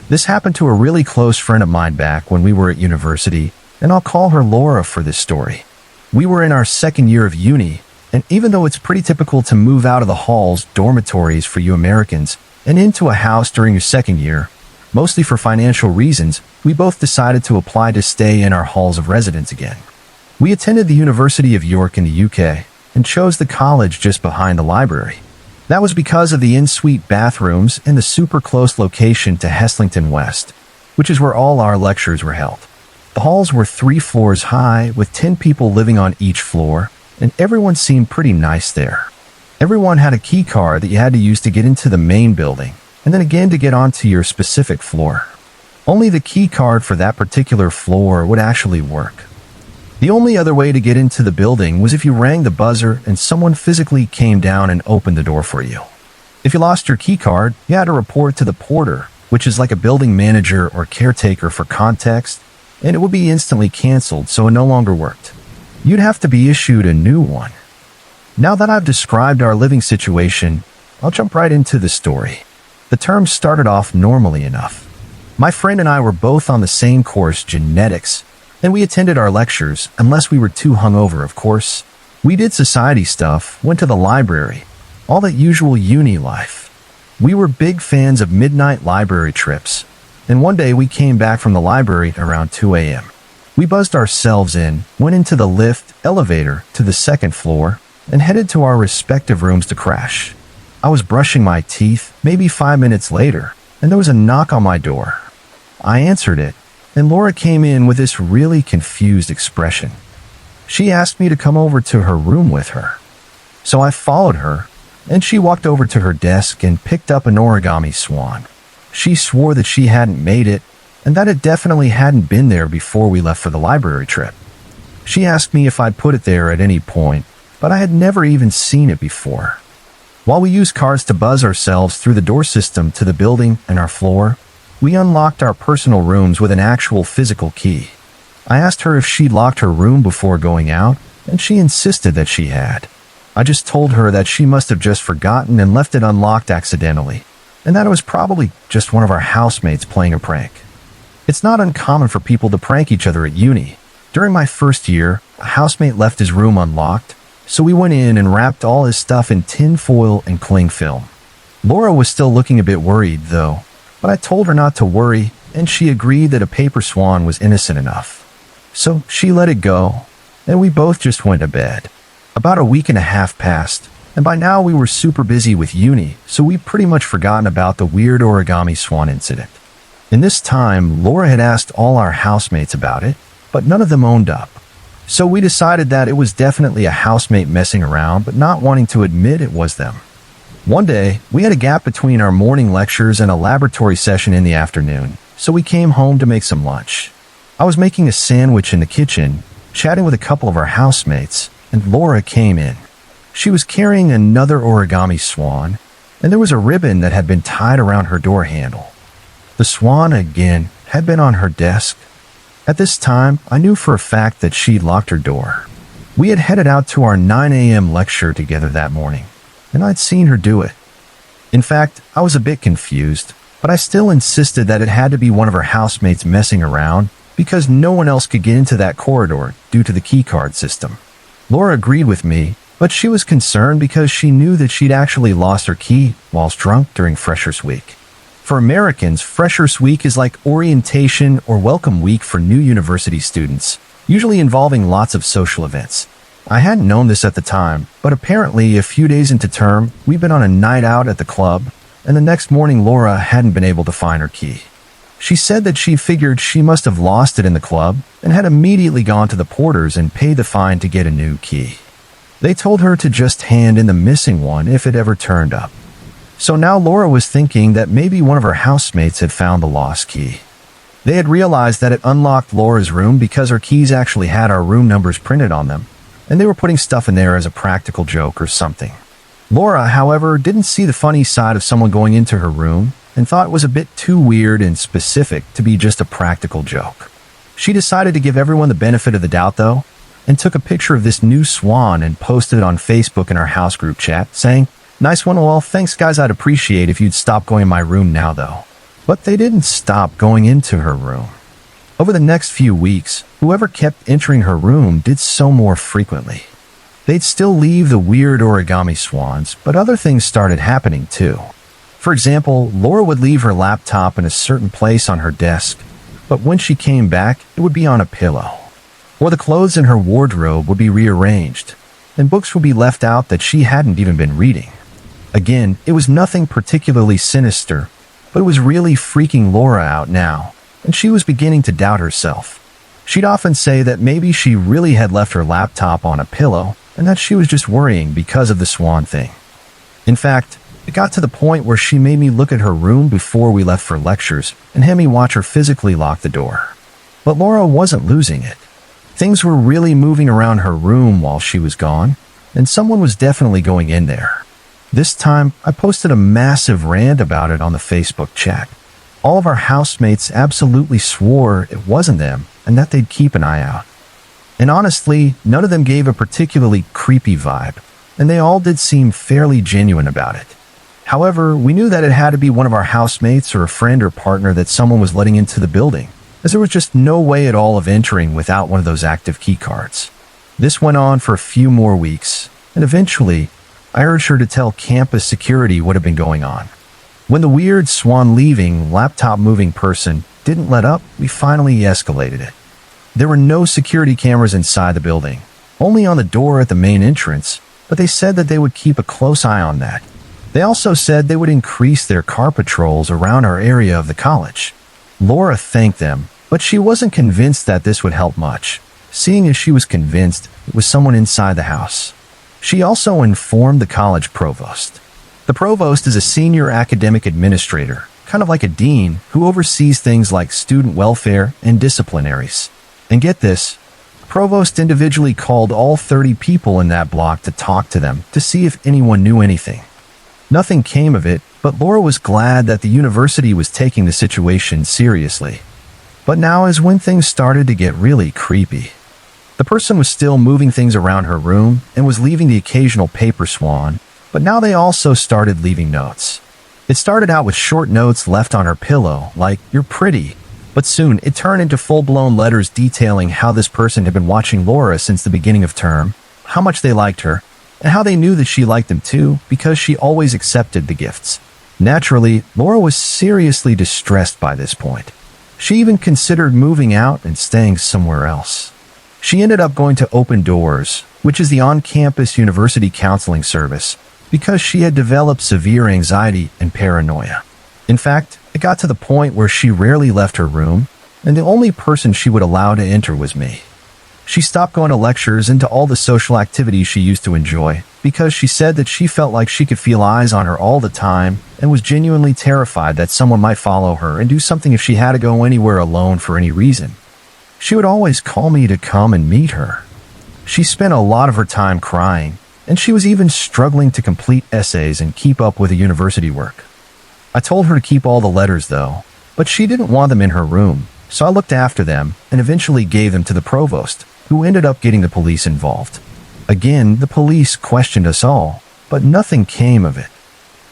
This happened to a really close friend of mine back when we were at university, and I'll call her Laura for this story. We were in our second year of uni, and even though it's pretty typical to move out of the halls, dormitories for you Americans, and into a house during your second year, mostly for financial reasons, we both decided to apply to stay in our halls of residence again. We attended the University of York in the UK and chose the college just behind the library. That was because of the en-suite bathrooms and the super close location to Heslington West, which is where all our lectures were held. The halls were 3 floors high with 10 people living on each floor, and everyone seemed pretty nice there. Everyone had a key card that you had to use to get into the main building, and then again to get onto your specific floor. Only the key card for that particular floor would actually work. The only other way to get into the building was if you rang the buzzer and someone physically came down and opened the door for you. If you lost your key card, you had to report to the porter, which is like a building manager or caretaker for context, and it would be instantly canceled, so it no longer worked. You'd have to be issued a new one. Now that I've described our living situation, I'll jump right into the story. The term started off normally enough. My friend and I were both on the same course, genetics, and we attended our lectures, unless we were too hungover, of course. We did society stuff, went to the library, all that usual uni life. We were big fans of midnight library trips, and one day we came back from the library around 2 a.m. We buzzed ourselves in, went into the lift, elevator, to the second floor, and headed to our respective rooms to crash. I was brushing my teeth, maybe 5 minutes later, and there was a knock on my door. I answered it, and Laura came in with this really confused expression. She asked me to come over to her room with her. So I followed her, and she walked over to her desk and picked up an origami swan. She swore that she hadn't made it, and that it definitely hadn't been there before we left for the library trip. She asked me if I'd put it there at any point, but I had never even seen it before. While we used cards to buzz ourselves through the door system to the building and our floor, we unlocked our personal rooms with an actual physical key. I asked her if she'd locked her room before going out, and she insisted that she had. I just told her that she must have just forgotten and left it unlocked accidentally, and that it was probably just one of our housemates playing a prank. It's not uncommon for people to prank each other at uni. During my first year, a housemate left his room unlocked, so we went in and wrapped all his stuff in tin foil and cling film. Laura was still looking a bit worried, though, but I told her not to worry, and she agreed that a paper swan was innocent enough. So she let it go, and we both just went to bed. About a week and a half passed, and by now we were super busy with uni, so we'd pretty much forgotten about the weird origami swan incident. In this time, Laura had asked all our housemates about it, but none of them owned up. So we decided that it was definitely a housemate messing around, but not wanting to admit it was them. One day, we had a gap between our morning lectures and a laboratory session in the afternoon, so we came home to make some lunch. I was making a sandwich in the kitchen, chatting with a couple of our housemates, and Laura came in. She was carrying another origami swan, and there was a ribbon that had been tied around her door handle. The swan, again, had been on her desk. At this time, I knew for a fact that she'd locked her door. We had headed out to our 9 a.m. lecture together that morning, and I'd seen her do it. In fact, I was a bit confused, but I still insisted that it had to be one of her housemates messing around because no one else could get into that corridor due to the keycard system. Laura agreed with me, but she was concerned because she knew that she'd actually lost her key whilst drunk during Freshers Week. For Americans, Freshers Week is like orientation or welcome week for new university students, usually involving lots of social events. I hadn't known this at the time, but apparently a few days into term, we'd been on a night out at the club, and the next morning Laura hadn't been able to find her key. She said that she figured she must have lost it in the club and had immediately gone to the porters and paid the fine to get a new key. They told her to just hand in the missing one if it ever turned up. So now Laura was thinking that maybe one of her housemates had found the lost key. They had realized that it unlocked Laura's room because her keys actually had our room numbers printed on them, and they were putting stuff in there as a practical joke or something. Laura, however, didn't see the funny side of someone going into her room and thought it was a bit too weird and specific to be just a practical joke. She decided to give everyone the benefit of the doubt, though, and took a picture of this new swan and posted it on Facebook in our house group chat, saying, "Nice one, well, thanks guys, I'd appreciate if you'd stop going in my room now, though." But they didn't stop going into her room. Over the next few weeks, whoever kept entering her room did so more frequently. They'd still leave the weird origami swans, but other things started happening too. For example, Laura would leave her laptop in a certain place on her desk, but when she came back, it would be on a pillow. Or the clothes in her wardrobe would be rearranged, and books would be left out that she hadn't even been reading. Again, it was nothing particularly sinister, but it was really freaking Laura out now, and she was beginning to doubt herself. She'd often say that maybe she really had left her laptop on a pillow, and that she was just worrying because of the swan thing. In fact, it got to the point where she made me look at her room before we left for lectures and had me watch her physically lock the door. But Laura wasn't losing it. Things were really moving around her room while she was gone, and someone was definitely going in there. This time, I posted a massive rant about it on the Facebook chat. All of our housemates absolutely swore it wasn't them and that they'd keep an eye out. And honestly, none of them gave a particularly creepy vibe, and they all did seem fairly genuine about it. However, we knew that it had to be one of our housemates or a friend or partner that someone was letting into the building, as there was just no way at all of entering without one of those active key cards. This went on for a few more weeks, and eventually, I urged her to tell campus security what had been going on. When the weird swan leaving, laptop moving person didn't let up, we finally escalated it. There were no security cameras inside the building, only on the door at the main entrance, but they said that they would keep a close eye on that. They also said they would increase their car patrols around our area of the college. Laura thanked them, but she wasn't convinced that this would help much, seeing as she was convinced it was someone inside the house. She also informed the college provost. The provost is a senior academic administrator, kind of like a dean, who oversees things like student welfare and disciplinaries. And get this, the provost individually called all 30 people in that block to talk to them to see if anyone knew anything. Nothing came of it, but Laura was glad that the university was taking the situation seriously. But now is when things started to get really creepy. The person was still moving things around her room and was leaving the occasional paper swan, but now they also started leaving notes. It started out with short notes left on her pillow, like, "You're pretty," but soon it turned into full-blown letters detailing how this person had been watching Laura since the beginning of term, how much they liked her, and how they knew that she liked them too because she always accepted the gifts. Naturally, Laura was seriously distressed by this point. She even considered moving out and staying somewhere else. She ended up going to Open Doors, which is the on-campus university counseling service, because she had developed severe anxiety and paranoia. In fact, it got to the point where she rarely left her room, and the only person she would allow to enter was me. She stopped going to lectures and to all the social activities she used to enjoy because she said that she felt like she could feel eyes on her all the time and was genuinely terrified that someone might follow her and do something if she had to go anywhere alone for any reason. She would always call me to come and meet her. She spent a lot of her time crying, and she was even struggling to complete essays and keep up with the university work. I told her to keep all the letters though, but she didn't want them in her room, so I looked after them and eventually gave them to the provost, who ended up getting the police involved. Again, the police questioned us all, but nothing came of it.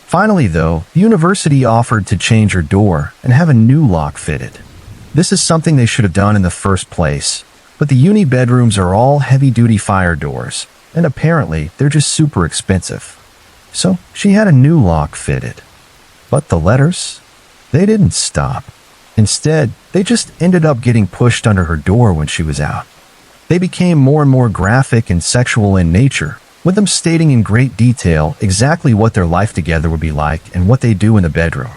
Finally though, the university offered to change her door and have a new lock fitted. This is something they should have done in the first place, but the uni bedrooms are all heavy-duty fire doors, and apparently they're just super expensive. So she had a new lock fitted. But the letters? They didn't stop. Instead, they just ended up getting pushed under her door when she was out. They became more and more graphic and sexual in nature, with them stating in great detail exactly what their life together would be like and what they do in the bedroom.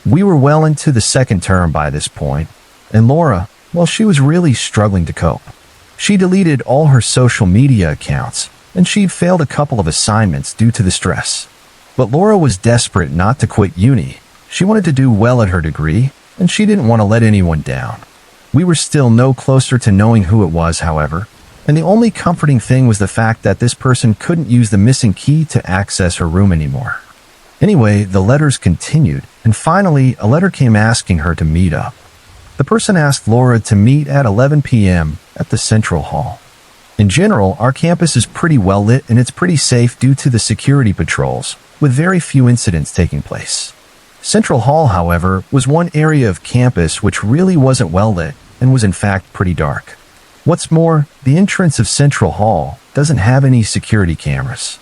We were well into the second term by this point, and Laura, well, she was really struggling to cope. She deleted all her social media accounts, and she'd failed a couple of assignments due to the stress. But Laura was desperate not to quit uni. She wanted to do well at her degree, and she didn't want to let anyone down. We were still no closer to knowing who it was, however, and the only comforting thing was the fact that this person couldn't use the missing key to access her room anymore. Anyway, the letters continued, and finally, a letter came asking her to meet up. The person asked Laura to meet at 11 p.m. at the Central Hall. In general, our campus is pretty well lit and it's pretty safe due to the security patrols, with very few incidents taking place. Central Hall, however, was one area of campus which really wasn't well lit and was in fact pretty dark. What's more, the entrance of Central Hall doesn't have any security cameras.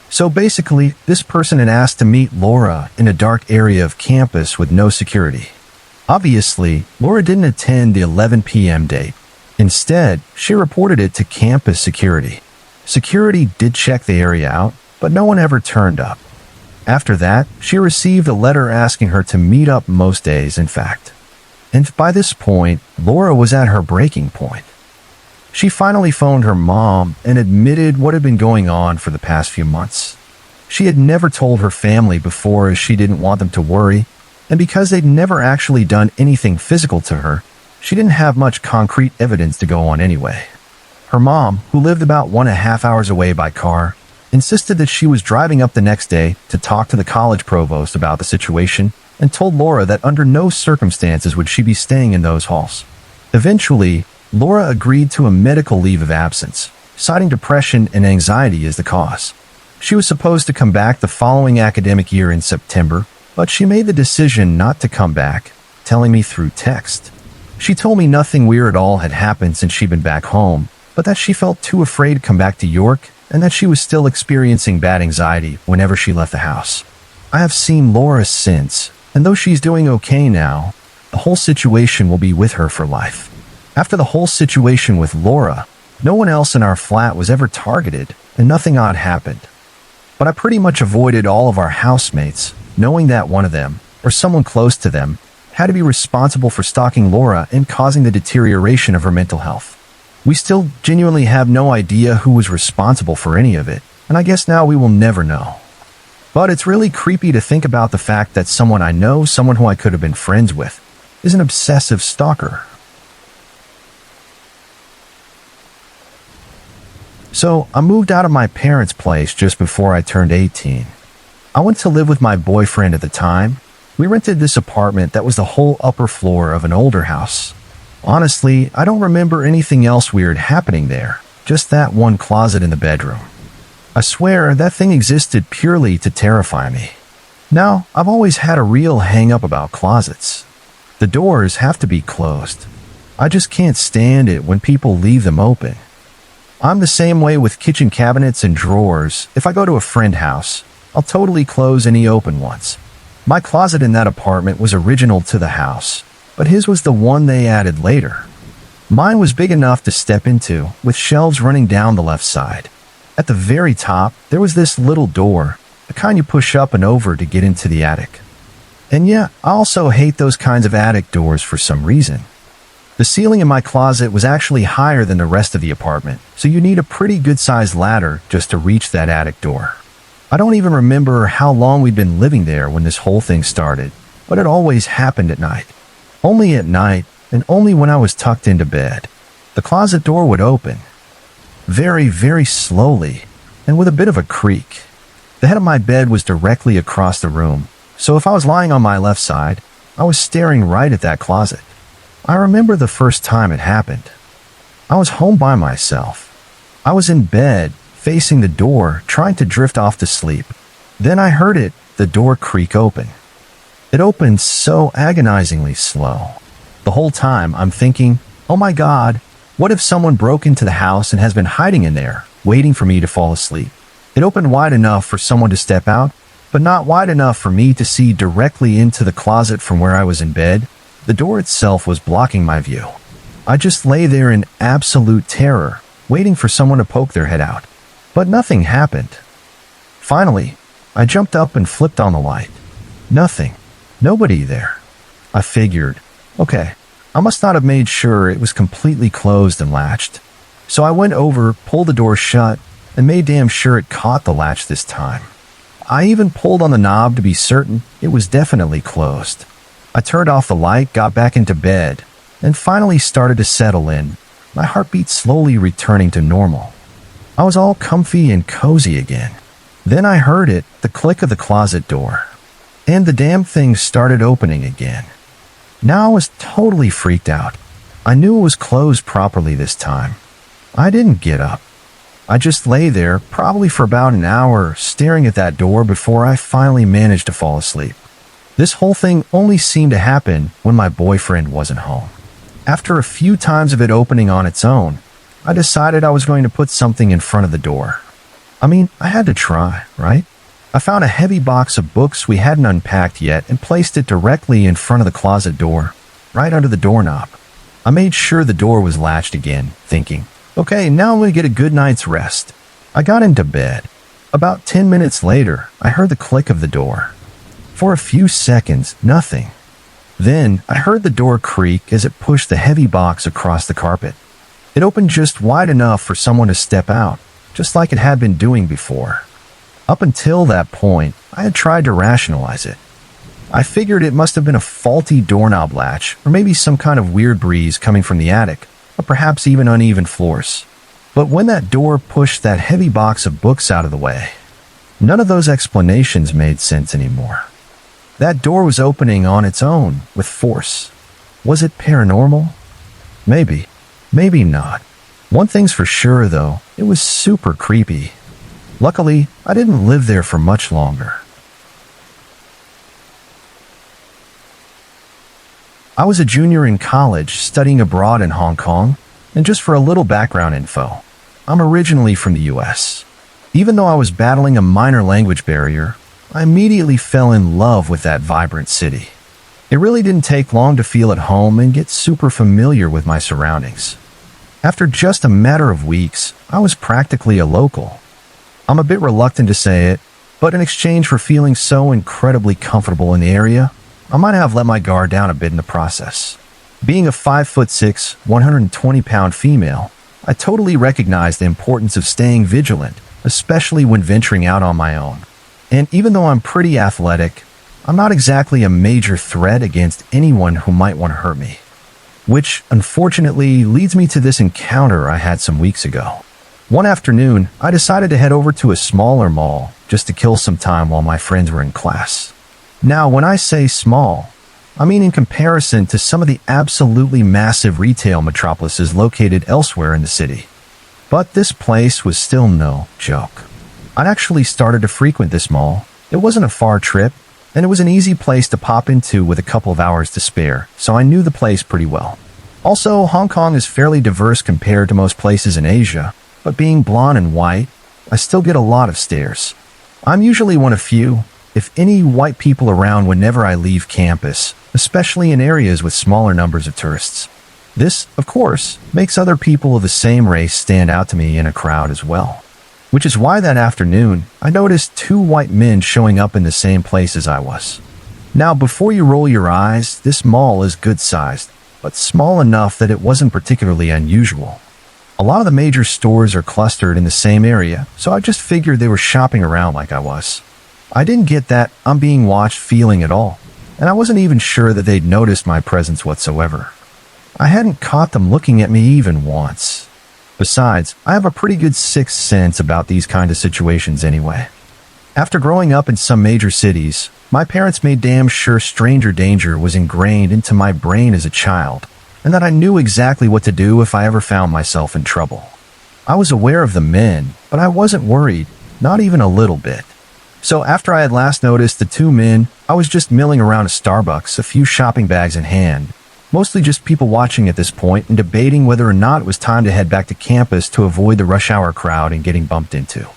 So basically, this person had asked to meet Laura in a dark area of campus with no security. Obviously, Laura didn't attend the 11 p.m. date. Instead, she reported it to campus security. Security did check the area out, but no one ever turned up. After that, she received a letter asking her to meet up most days, in fact. And by this point, Laura was at her breaking point. She finally phoned her mom and admitted what had been going on for the past few months. She had never told her family before as she didn't want them to worry, and because they'd never actually done anything physical to her, she didn't have much concrete evidence to go on anyway. Her mom, who lived about 1.5 hours away by car, insisted that she was driving up the next day to talk to the college provost about the situation and told Laura that under no circumstances would she be staying in those halls. Eventually, Laura agreed to a medical leave of absence, citing depression and anxiety as the cause. She was supposed to come back the following academic year in September, but she made the decision not to come back, telling me through text. She told me nothing weird at all had happened since she'd been back home, but that she felt too afraid to come back to York and that she was still experiencing bad anxiety whenever she left the house. I have seen Laura since, and though she's doing okay now, the whole situation will be with her for life. After the whole situation with Laura, no one else in our flat was ever targeted and nothing odd happened. But I pretty much avoided all of our housemates, knowing that one of them, or someone close to them, had to be responsible for stalking Laura and causing the deterioration of her mental health. We still genuinely have no idea who was responsible for any of it, and I guess now we will never know. But it's really creepy to think about the fact that someone I know, someone who I could have been friends with, is an obsessive stalker. So, I moved out of my parents' place just before I turned 18. I went to live with my boyfriend at the time. We rented this apartment that was the whole upper floor of an older house. Honestly, I don't remember anything else weird happening there, just that one closet in the bedroom. I swear that thing existed purely to terrify me. Now, I've always had a real hang-up about closets. The doors have to be closed. I just can't stand it when people leave them open. I'm the same way with kitchen cabinets and drawers. If I go to a friend's house, I'll totally close any open ones. My closet in that apartment was original to the house, but his was the one they added later. Mine was big enough to step into, with shelves running down the left side. At the very top, there was this little door, the kind you push up and over to get into the attic. And yeah, I also hate those kinds of attic doors for some reason. The ceiling in my closet was actually higher than the rest of the apartment, so you need a pretty good-sized ladder just to reach that attic door. I don't even remember how long we'd been living there when this whole thing started, but it always happened at night. Only at night, and only when I was tucked into bed. The closet door would open. Very, very slowly, and with a bit of a creak. The head of my bed was directly across the room, so if I was lying on my left side, I was staring right at that closet. I remember the first time it happened. I was home by myself. I was in bed, facing the door, trying to drift off to sleep. Then I heard the door creak open. It opened so agonizingly slow. The whole time I'm thinking, oh my God, what if someone broke into the house and has been hiding in there, waiting for me to fall asleep? It opened wide enough for someone to step out, but not wide enough for me to see directly into the closet from where I was in bed. The door itself was blocking my view. I just lay there in absolute terror, waiting for someone to poke their head out. But nothing happened. Finally, I jumped up and flipped on the light. Nothing. Nobody there. I figured, okay, I must not have made sure it was completely closed and latched. So I went over, pulled the door shut, and made damn sure it caught the latch this time. I even pulled on the knob to be certain it was definitely closed. I turned off the light, got back into bed, and finally started to settle in, my heartbeat slowly returning to normal. I was all comfy and cozy again. Then I heard the click of the closet door, and the damn thing started opening again. Now I was totally freaked out. I knew it was closed properly this time. I didn't get up. I just lay there, probably for about an hour, staring at that door before I finally managed to fall asleep. This whole thing only seemed to happen when my boyfriend wasn't home. After a few times of it opening on its own, I decided I was going to put something in front of the door. I mean, I had to try, right? I found a heavy box of books we hadn't unpacked yet and placed it directly in front of the closet door, right under the doorknob. I made sure the door was latched again, thinking, okay, now I'm going to get a good night's rest. I got into bed. About 10 minutes later, I heard the click of the door. For a few seconds, nothing. Then, I heard the door creak as it pushed the heavy box across the carpet. It opened just wide enough for someone to step out, just like it had been doing before. Up until that point, I had tried to rationalize it. I figured it must have been a faulty doorknob latch, or maybe some kind of weird breeze coming from the attic, or perhaps even uneven floors. But when that door pushed that heavy box of books out of the way, none of those explanations made sense anymore. That door was opening on its own, with force. Was it paranormal? Maybe. Maybe not. One thing's for sure, though, it was super creepy. Luckily, I didn't live there for much longer. I was a junior in college studying abroad in Hong Kong, and just for a little background info, I'm originally from the US. Even though I was battling a minor language barrier, I immediately fell in love with that vibrant city. It really didn't take long to feel at home and get super familiar with my surroundings. After just a matter of weeks, I was practically a local. I'm a bit reluctant to say it, but in exchange for feeling so incredibly comfortable in the area, I might have let my guard down a bit in the process. Being a 5'6", 120-pound female, I totally recognize the importance of staying vigilant, especially when venturing out on my own. And even though I'm pretty athletic, I'm not exactly a major threat against anyone who might want to hurt me. Which, unfortunately, leads me to this encounter I had some weeks ago. One afternoon, I decided to head over to a smaller mall just to kill some time while my friends were in class. Now, when I say small, I mean in comparison to some of the absolutely massive retail metropolises located elsewhere in the city. But this place was still no joke. I'd actually started to frequent this mall. It wasn't a far trip, and it was an easy place to pop into with a couple of hours to spare, so I knew the place pretty well. Also, Hong Kong is fairly diverse compared to most places in Asia, but being blonde and white, I still get a lot of stares. I'm usually one of few, if any, white people around whenever I leave campus, especially in areas with smaller numbers of tourists. This, of course, makes other people of the same race stand out to me in a crowd as well. Which is why that afternoon, I noticed two white men showing up in the same place as I was. Now, before you roll your eyes, this mall is good-sized, but small enough that it wasn't particularly unusual. A lot of the major stores are clustered in the same area, so I just figured they were shopping around like I was. I didn't get that I'm being watched feeling at all, and I wasn't even sure that they'd noticed my presence whatsoever. I hadn't caught them looking at me even once. Besides, I have a pretty good sixth sense about these kind of situations anyway. After growing up in some major cities, my parents made damn sure stranger danger was ingrained into my brain as a child, and that I knew exactly what to do if I ever found myself in trouble. I was aware of the men, but I wasn't worried, not even a little bit. So after I had last noticed the two men, I was just milling around a Starbucks, a few shopping bags in hand. Mostly just people watching at this point and debating whether or not it was time to head back to campus to avoid the rush hour crowd and getting bumped into.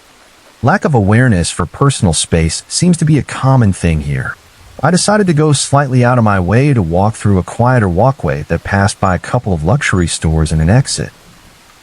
Lack of awareness for personal space seems to be a common thing here. I decided to go slightly out of my way to walk through a quieter walkway that passed by a couple of luxury stores and an exit.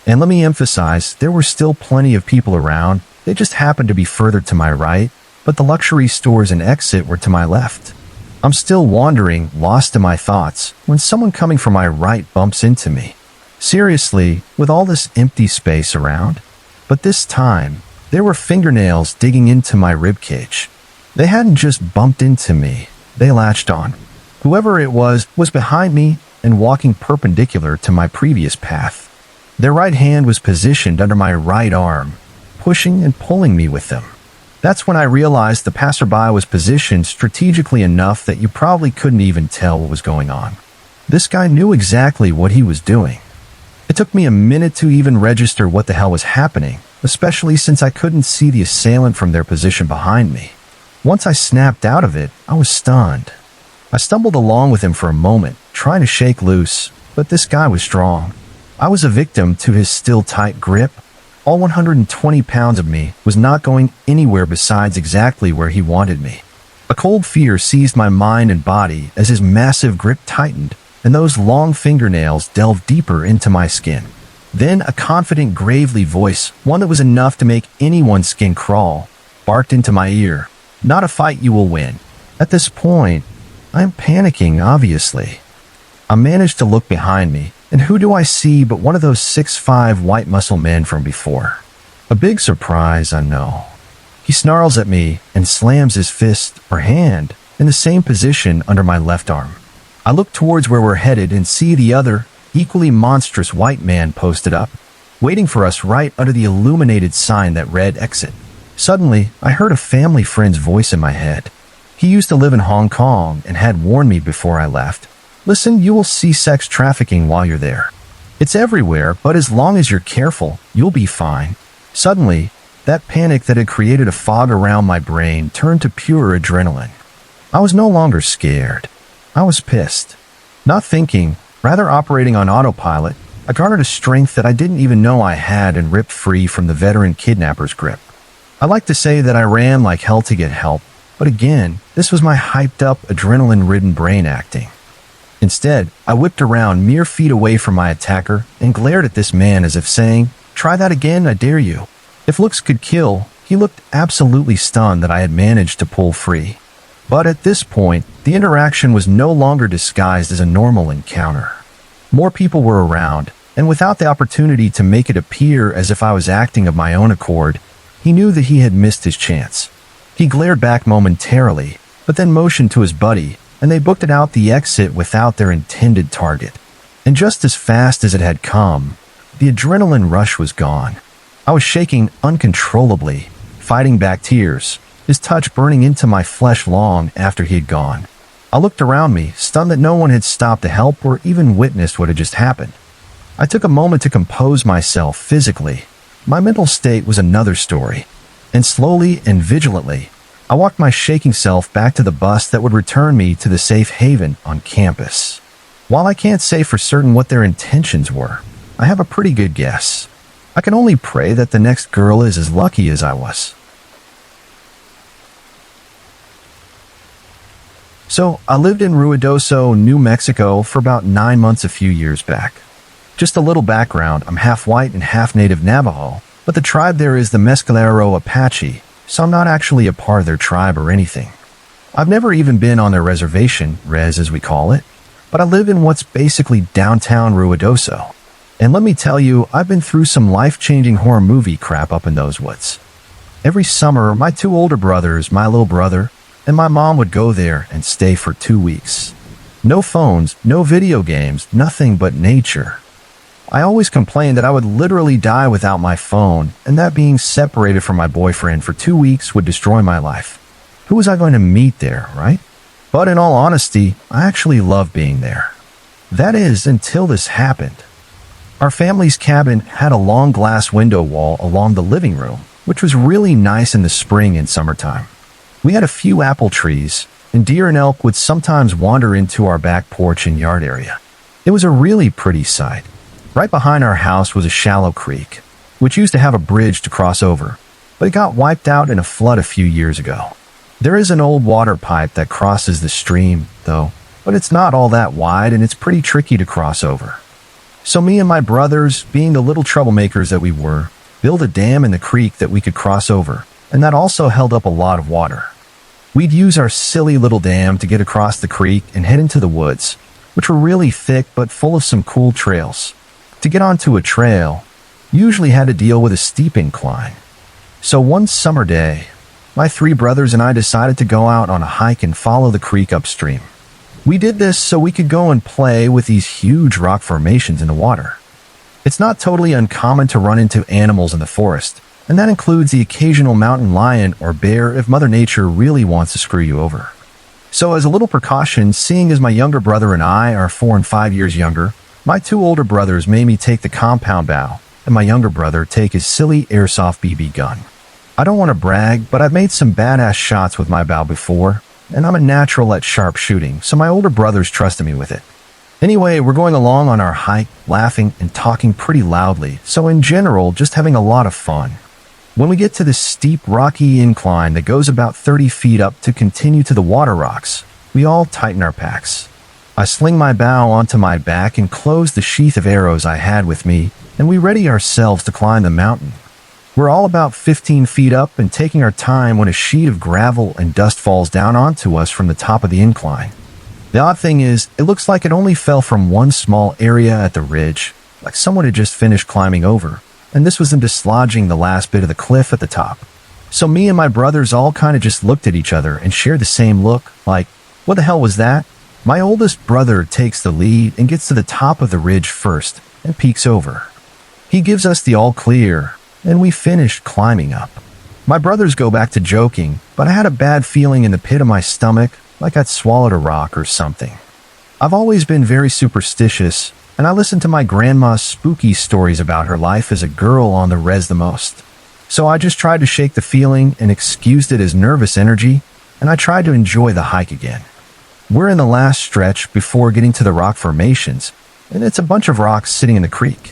And let me emphasize, there were still plenty of people around. They just happened to be further to my right, but the luxury stores and exit were to my left. I'm still wandering, lost in my thoughts, when someone coming from my right bumps into me. Seriously, with all this empty space around? But this time, there were fingernails digging into my ribcage. They hadn't just bumped into me, they latched on. Whoever it was behind me and walking perpendicular to my previous path. Their right hand was positioned under my right arm, pushing and pulling me with them. That's when I realized the passerby was positioned strategically enough that you probably couldn't even tell what was going on. This guy knew exactly what he was doing. It took me a minute to even register what the hell was happening, especially since I couldn't see the assailant from their position behind me. Once I snapped out of it, I was stunned. I stumbled along with him for a moment, trying to shake loose, but this guy was strong. I was a victim to his still tight grip. All 120 pounds of me was not going anywhere besides exactly where he wanted me. A cold fear seized my mind and body as his massive grip tightened and those long fingernails delved deeper into my skin. Then a confident, gravely voice, one that was enough to make anyone's skin crawl, barked into my ear. "Not a fight you will win." At this point, I am panicking, obviously. I manage to look behind me, and who do I see but one of those 6'5" white muscle men from before? A big surprise, I know. He snarls at me and slams his fist or hand in the same position under my left arm. I look towards where we're headed and see the other, equally monstrous white man posted up, waiting for us right under the illuminated sign that read exit. Suddenly, I heard a family friend's voice in my head. He used to live in Hong Kong and had warned me before I left. "Listen, you will see sex trafficking while you're there. It's everywhere, but as long as you're careful, you'll be fine." Suddenly, that panic that had created a fog around my brain turned to pure adrenaline. I was no longer scared. I was pissed. Not thinking, rather operating on autopilot, I garnered a strength that I didn't even know I had and ripped free from the veteran kidnapper's grip. I like to say that I ran like hell to get help, but again, this was my hyped-up, adrenaline-ridden brain acting. Instead, I whipped around mere feet away from my attacker and glared at this man as if saying, "Try that again, I dare you." If looks could kill, he looked absolutely stunned that I had managed to pull free. But at this point, the interaction was no longer disguised as a normal encounter. More people were around, and without the opportunity to make it appear as if I was acting of my own accord, he knew that he had missed his chance. He glared back momentarily, but then motioned to his buddy, and they booked it out the exit without their intended target. And just as fast as it had come, the adrenaline rush was gone. I was shaking uncontrollably, fighting back tears, his touch burning into my flesh long after he had gone. I looked around me, stunned that no one had stopped to help or even witnessed what had just happened. I took a moment to compose myself physically. My mental state was another story. And slowly and vigilantly, I walked my shaking self back to the bus that would return me to the safe haven on campus. While I can't say for certain what their intentions were, I have a pretty good guess. I can only pray that the next girl is as lucky as I was. So, I lived in Ruidoso, New Mexico for about 9 months a few years back. Just a little background, I'm half white and half native Navajo, but the tribe there is the Mescalero Apache, so I'm not actually a part of their tribe or anything. I've never even been on their reservation, res as we call it, but I live in what's basically downtown Ruidoso. And let me tell you, I've been through some life-changing horror movie crap up in those woods. Every summer, my 2 older brothers, my little brother, and my mom would go there and stay for 2 weeks. No phones, no video games, nothing but nature. I always complained that I would literally die without my phone, and that being separated from my boyfriend for 2 weeks would destroy my life. Who was I going to meet there, right? But in all honesty, I actually loved being there. That is, until this happened. Our family's cabin had a long glass window wall along the living room, which was really nice in the spring and summertime. We had a few apple trees, and deer and elk would sometimes wander into our back porch and yard area. It was a really pretty sight. Right behind our house was a shallow creek, which used to have a bridge to cross over, but it got wiped out in a flood a few years ago. There is an old water pipe that crosses the stream, though, but it's not all that wide and it's pretty tricky to cross over. So me and my brothers, being the little troublemakers that we were, built a dam in the creek that we could cross over, and that also held up a lot of water. We'd use our silly little dam to get across the creek and head into the woods, which were really thick but full of some cool trails. To get onto a trail, you usually had to deal with a steep incline. So one summer day, my 3 brothers and I decided to go out on a hike and follow the creek upstream. We did this so we could go and play with these huge rock formations in the water. It's not totally uncommon to run into animals in the forest, and that includes the occasional mountain lion or bear if Mother Nature really wants to screw you over. So as a little precaution, seeing as my younger brother and I are 4 and 5 years younger, my 2 older brothers made me take the compound bow, and my younger brother take his silly airsoft BB gun. I don't want to brag, but I've made some badass shots with my bow before, and I'm a natural at sharp shooting, so my older brothers trusted me with it. Anyway, we're going along on our hike, laughing and talking pretty loudly, so in general, just having a lot of fun. When we get to this steep, rocky incline that goes about 30 feet up to continue to the water rocks, we all tighten our packs. I sling my bow onto my back and close the sheath of arrows I had with me, and we ready ourselves to climb the mountain. We're all about 15 feet up and taking our time when a sheet of gravel and dust falls down onto us from the top of the incline. The odd thing is, it looks like it only fell from one small area at the ridge, like someone had just finished climbing over, and this was them dislodging the last bit of the cliff at the top. So me and my brothers all kind of just looked at each other and shared the same look, like, what the hell was that? My oldest brother takes the lead and gets to the top of the ridge first and peeks over. He gives us the all clear, and we finished climbing up. My brothers go back to joking, but I had a bad feeling in the pit of my stomach, like I'd swallowed a rock or something. I've always been very superstitious, and I listened to my grandma's spooky stories about her life as a girl on the res the most. So I just tried to shake the feeling and excused it as nervous energy, and I tried to enjoy the hike again. We're in the last stretch before getting to the rock formations, and it's a bunch of rocks sitting in the creek.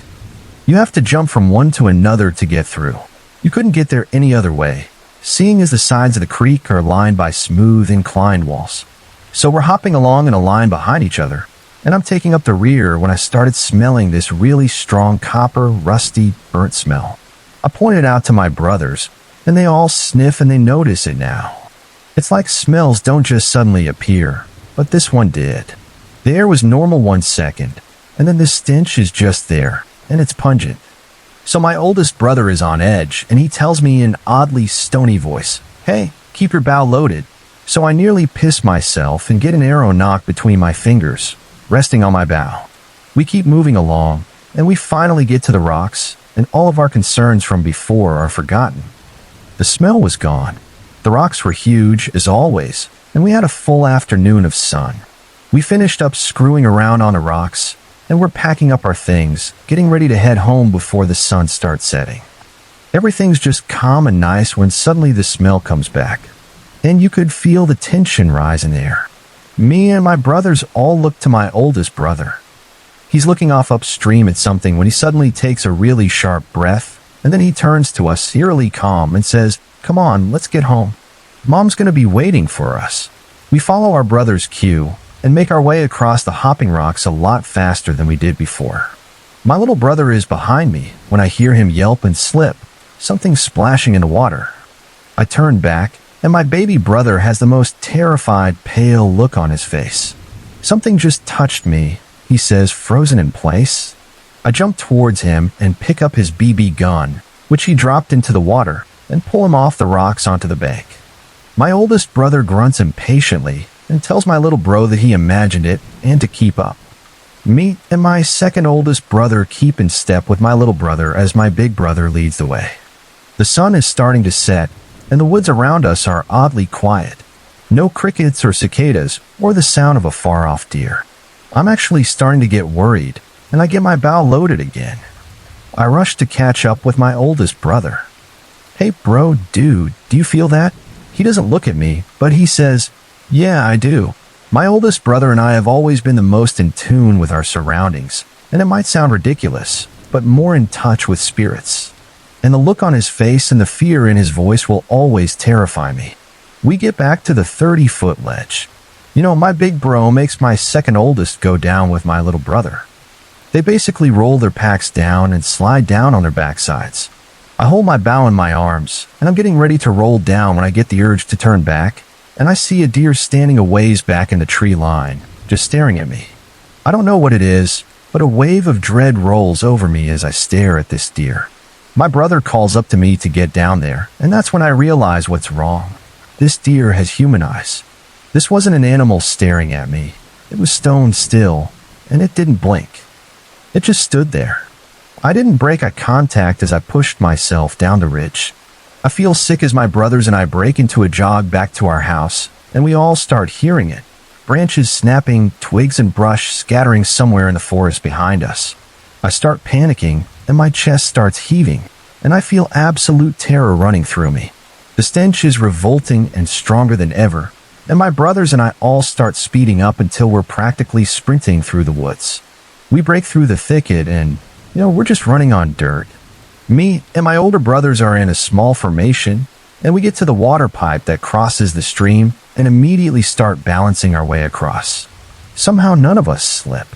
You have to jump from one to another to get through. You couldn't get there any other way, seeing as the sides of the creek are lined by smooth inclined walls. So we're hopping along in a line behind each other, and I'm taking up the rear when I started smelling this really strong copper, rusty, burnt smell. I pointed out to my brothers, and they all sniff and they notice it now. It's like smells don't just suddenly appear, but this one did. The air was normal 1 second, and then the stench is just there, and it's pungent. So my oldest brother is on edge, and he tells me in oddly stony voice, "Hey, keep your bow loaded." So I nearly piss myself and get an arrow knocked between my fingers, resting on my bow. We keep moving along, and we finally get to the rocks, and all of our concerns from before are forgotten. The smell was gone. The rocks were huge, as always, and we had a full afternoon of sun. We finished up screwing around on the rocks, and we're packing up our things, getting ready to head home before the sun starts setting. Everything's just calm and nice when suddenly the smell comes back, and you could feel the tension rise in the air. Me and my brothers all look to my oldest brother. He's looking off upstream at something when he suddenly takes a really sharp breath, and then he turns to us, eerily calm, and says, "Come on, let's get home. Mom's gonna be waiting for us." We follow our brother's cue and make our way across the hopping rocks a lot faster than we did before. My little brother is behind me when I hear him yelp and slip, something splashing in the water. I turn back, and my baby brother has the most terrified, pale look on his face. "Something just touched me," he says, frozen in place. I jump towards him and pick up his BB gun, which he dropped into the water, and pull him off the rocks onto the bank. My oldest brother grunts impatiently and tells my little bro that he imagined it and to keep up. Me and my second oldest brother keep in step with my little brother as my big brother leads the way. The sun is starting to set, and the woods around us are oddly quiet. No crickets or cicadas or the sound of a far-off deer. I'm actually starting to get worried, and I get my bow loaded again. I rush to catch up with my oldest brother. "Hey bro, dude, do you feel that?" He doesn't look at me, but he says, "Yeah, I do." My oldest brother and I have always been the most in tune with our surroundings, and it might sound ridiculous, but more in touch with spirits. And the look on his face and the fear in his voice will always terrify me. We get back to the 30-foot ledge. You know, my big bro makes my second oldest go down with my little brother. They basically roll their packs down and slide down on their backsides. I hold my bow in my arms, and I'm getting ready to roll down when I get the urge to turn back, and I see a deer standing a ways back in the tree line, just staring at me. I don't know what it is, but a wave of dread rolls over me as I stare at this deer. My brother calls up to me to get down there, and that's when I realize what's wrong. This deer has human eyes. This wasn't an animal staring at me. It was stone still, and it didn't blink. It just stood there. I didn't break eye contact as I pushed myself down the ridge. I feel sick as my brothers and I break into a jog back to our house, and we all start hearing it. Branches snapping, twigs and brush scattering somewhere in the forest behind us. I start panicking, and my chest starts heaving, and I feel absolute terror running through me. The stench is revolting and stronger than ever, and my brothers and I all start speeding up until we're practically sprinting through the woods. We break through the thicket and, we're just running on dirt. Me and my older brothers are in a small formation, and we get to the water pipe that crosses the stream and immediately start balancing our way across. Somehow none of us slip.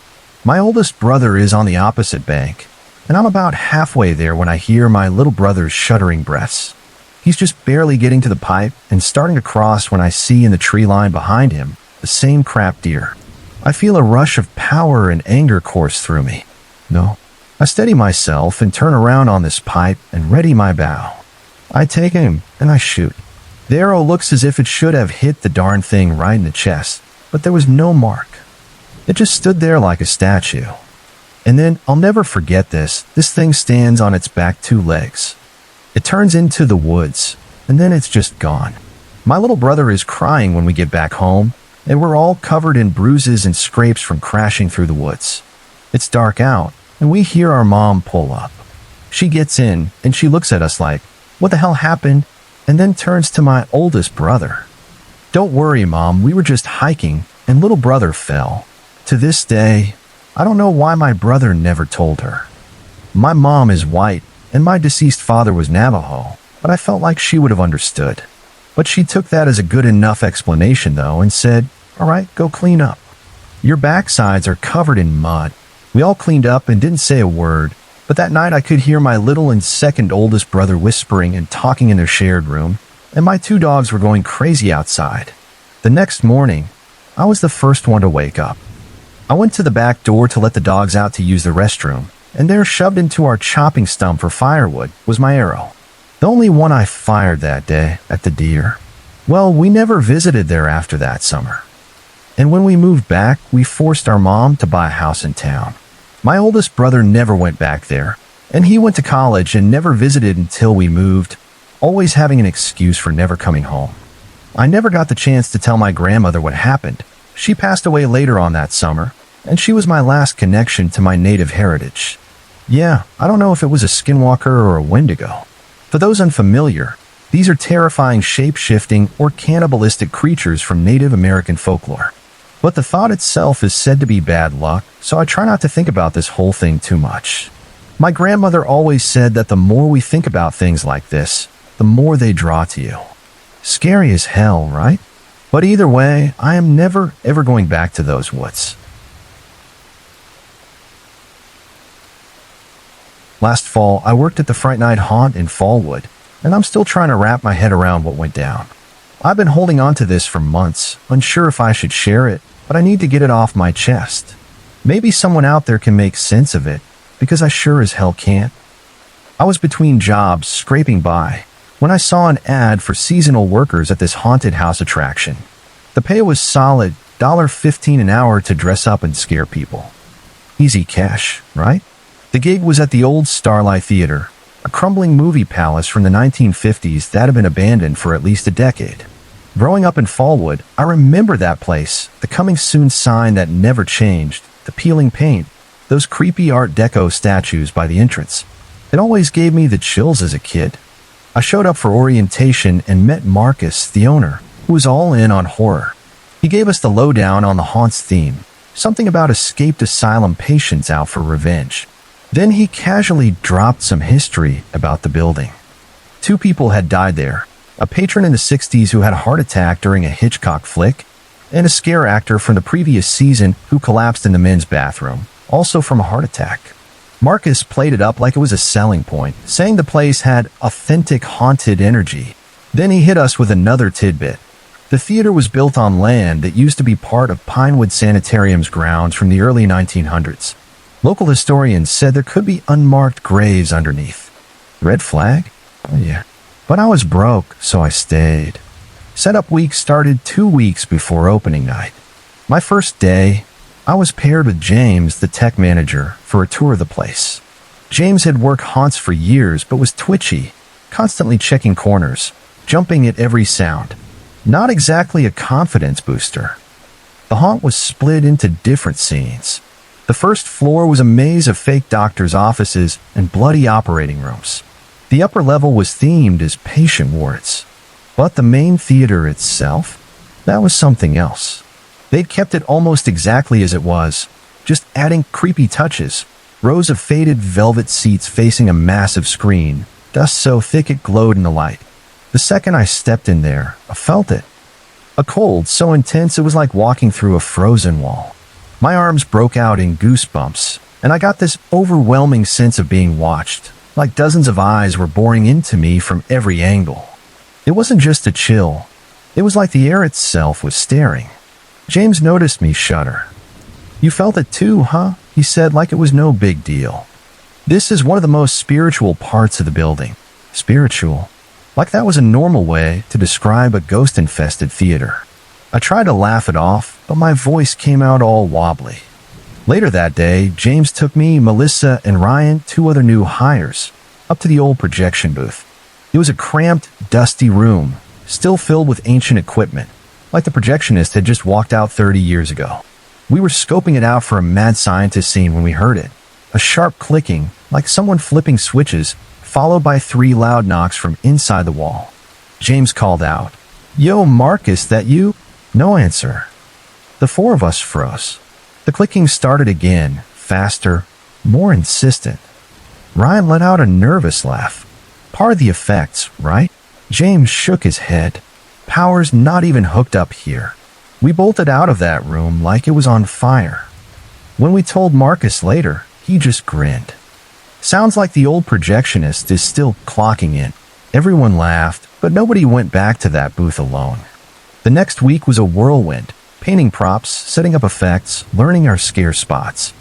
My oldest brother is on the opposite bank, and I'm about halfway there when I hear my little brother's shuddering breaths. He's just barely getting to the pipe and starting to cross when I see in the tree line behind him the same crap deer. I feel a rush of power and anger course through me. No, I steady myself and turn around on this pipe and ready my bow. I take him and I shoot. The arrow looks as if it should have hit the darn thing right in the chest, but there was no mark. It just stood there like a statue. And then, I'll never forget this thing stands on its back 2 legs. It turns into the woods, and then it's just gone. My little brother is crying when we get back home, and we're all covered in bruises and scrapes from crashing through the woods. It's dark out, and we hear our mom pull up. She gets in, and she looks at us like, "What the hell happened?" and then turns to my oldest brother. "Don't worry, Mom, we were just hiking, and little brother fell." To this day, I don't know why my brother never told her. My mom is white, and my deceased father was Navajo, but I felt like she would have understood. But she took that as a good enough explanation, though, and said, "All right, go clean up. Your backsides are covered in mud." We all cleaned up and didn't say a word, but that night I could hear my little and second oldest brother whispering and talking in their shared room, and my 2 dogs were going crazy outside. The next morning, I was the first one to wake up. I went to the back door to let the dogs out to use the restroom, and there, shoved into our chopping stump for firewood, was my arrow. The only one I fired that day at the deer. Well, we never visited there after that summer. And when we moved back, we forced our mom to buy a house in town. My oldest brother never went back there, and he went to college and never visited until we moved, always having an excuse for never coming home. I never got the chance to tell my grandmother what happened. She passed away later on that summer, and she was my last connection to my native heritage. Yeah, I don't know if it was a skinwalker or a wendigo. For those unfamiliar, these are terrifying shape-shifting or cannibalistic creatures from Native American folklore. But the thought itself is said to be bad luck, so I try not to think about this whole thing too much. My grandmother always said that the more we think about things like this, the more they draw to you. Scary as hell, right? But either way, I am never, ever going back to those woods. Last fall, I worked at the Fright Night Haunt in Fallwood, and I'm still trying to wrap my head around what went down. I've been holding on to this for months, unsure if I should share it, but I need to get it off my chest. Maybe someone out there can make sense of it, because I sure as hell can't. I was between jobs, scraping by, when I saw an ad for seasonal workers at this haunted house attraction. The pay was solid, $15 an hour to dress up and scare people. Easy cash, right? The gig was at the old Starlight Theater, a crumbling movie palace from the 1950s that had been abandoned for at least a decade. Growing up in Fallwood, I remember that place, the coming soon sign that never changed, the peeling paint, those creepy Art Deco statues by the entrance. It always gave me the chills as a kid. I showed up for orientation and met Marcus, the owner, who was all in on horror. He gave us the lowdown on the haunt's theme, something about escaped asylum patients out for revenge. Then he casually dropped some history about the building. 2 people had died there, a patron in the 60s who had a heart attack during a Hitchcock flick, and a scare actor from the previous season who collapsed in the men's bathroom, also from a heart attack. Marcus played it up like it was a selling point, saying the place had authentic haunted energy. Then he hit us with another tidbit. The theater was built on land that used to be part of Pinewood Sanitarium's grounds from the early 1900s. Local historians said there could be unmarked graves underneath. Red flag? Oh yeah. But I was broke, so I stayed. Setup week started 2 weeks before opening night. My first day, I was paired with James, the tech manager, for a tour of the place. James had worked haunts for years but was twitchy, constantly checking corners, jumping at every sound. Not exactly a confidence booster. The haunt was split into different scenes. The first floor was a maze of fake doctors' offices and bloody operating rooms. The upper level was themed as patient wards. But the main theater itself? That was something else. They'd kept it almost exactly as it was, just adding creepy touches. Rows of faded velvet seats facing a massive screen, dust so thick it glowed in the light. The second I stepped in there, I felt it. A cold so intense it was like walking through a frozen wall. My arms broke out in goosebumps, and I got this overwhelming sense of being watched, like dozens of eyes were boring into me from every angle. It wasn't just a chill. It was like the air itself was staring. James noticed me shudder. "You felt it too, huh?" he said, like it was no big deal. "This is one of the most spiritual parts of the building." Spiritual? Like that was a normal way to describe a ghost-infested theater. I tried to laugh it off, but my voice came out all wobbly. Later that day, James took me, Melissa, and Ryan, 2 other new hires, up to the old projection booth. It was a cramped, dusty room, still filled with ancient equipment, like the projectionist had just walked out 30 years ago. We were scoping it out for a mad scientist scene when we heard it. A sharp clicking, like someone flipping switches, followed by 3 loud knocks from inside the wall. James called out, "Yo, Marcus, that you?" No answer. The 4 of us froze. The clicking started again, faster, more insistent. Ryan let out a nervous laugh. Part of the effects, right? James shook his head. Power's not even hooked up here. We bolted out of that room like it was on fire. When we told Marcus later, he just grinned. Sounds like the old projectionist is still clocking in. Everyone laughed, but nobody went back to that booth alone. The next week was a whirlwind, painting props, setting up effects, learning our scare spots.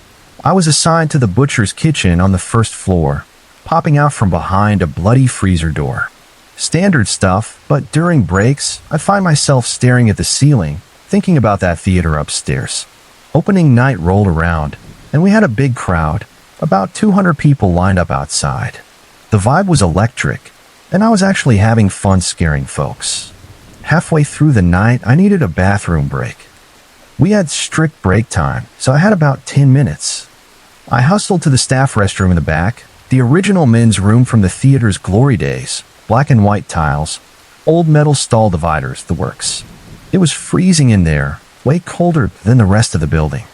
I was assigned to the butcher's kitchen on the first floor, popping out from behind a bloody freezer door. Standard stuff, but during breaks, I'd find myself staring at the ceiling, thinking about that theater upstairs. Opening night rolled around, and we had a big crowd, about 200 people lined up outside. The vibe was electric, and I was actually having fun scaring folks. Halfway through the night, I needed a bathroom break. We had strict break time, so I had about 10 minutes. I hustled to the staff restroom in the back, the original men's room from the theater's glory days, black and white tiles, old metal stall dividers, the works. It was freezing in there, way colder than the rest of the building.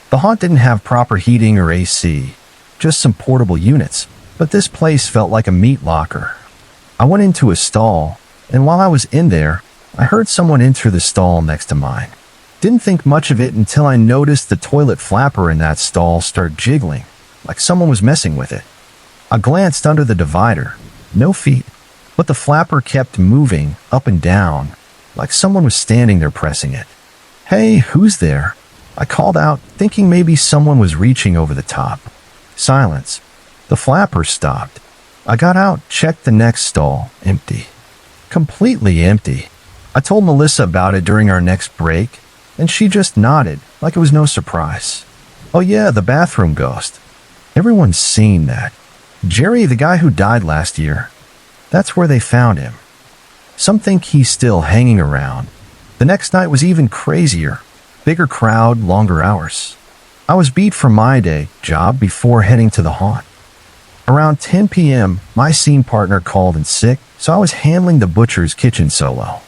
The haunt didn't have proper heating or AC, just some portable units, but this place felt like a meat locker. I went into a stall, and while I was in there, I heard someone enter the stall next to mine. Didn't think much of it until I noticed the toilet flapper in that stall start jiggling, like someone was messing with it. I glanced under the divider. No feet, but the flapper kept moving up and down, like someone was standing there pressing it. "Hey, who's there?" I called out, thinking maybe someone was reaching over the top. Silence. The flapper stopped. I got out, checked the next stall. Empty. Completely empty. I told Melissa about it during our next break, and she just nodded, like it was no surprise. "Oh yeah, the bathroom ghost. Everyone's seen that. Jerry, the guy who died last year. That's where they found him. Some think he's still hanging around." The next night was even crazier. Bigger crowd, longer hours. I was beat from my day job before heading to the haunt. Around 10 p.m., my scene partner called in sick, so I was handling the butcher's kitchen solo.